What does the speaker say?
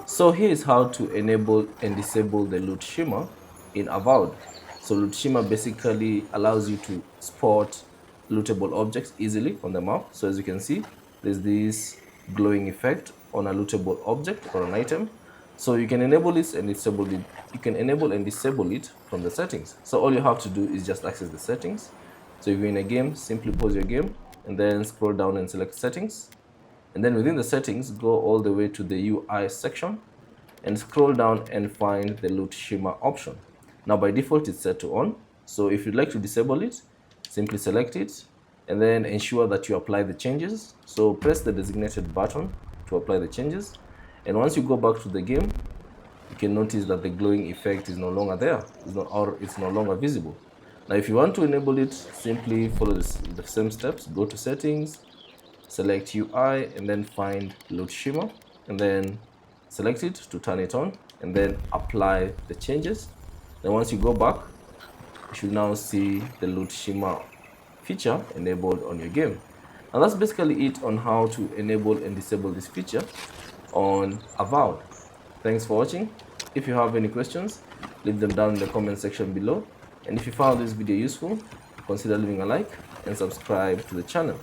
So here is how to enable and disable the Loot Shimmer in Avowed. So Loot Shimmer basically allows you to spot lootable objects easily on the map. So as you can see, there's this glowing effect on a lootable object or an item. So you can enable it and disable it. You can enable and disable it from the settings. So all you have to do is just access the settings. So if you're in a game, simply pause your game and then scroll down and select settings. And then within the settings, go all the way to the UI section and scroll down and find the Loot Shimmer option. Now by default it's set to on. So if you'd like to disable it, simply select it and then ensure that you apply the changes. So press the designated button to apply the changes. And once you go back to the game, you can notice that the glowing effect is no longer there, it's no longer visible. Now if you want to enable it, simply follow the same steps. Go to settings, select UI and then find Loot Shimmer and then select it to turn it on and then apply the changes. Then once you go back, you should now see the Loot Shimmer feature enabled on your game. And that's basically it on how to enable and disable this feature on Avowed. Thanks for watching. If you have any questions, leave them down in the comment section below. And if you found this video useful, consider leaving a like and subscribe to the channel.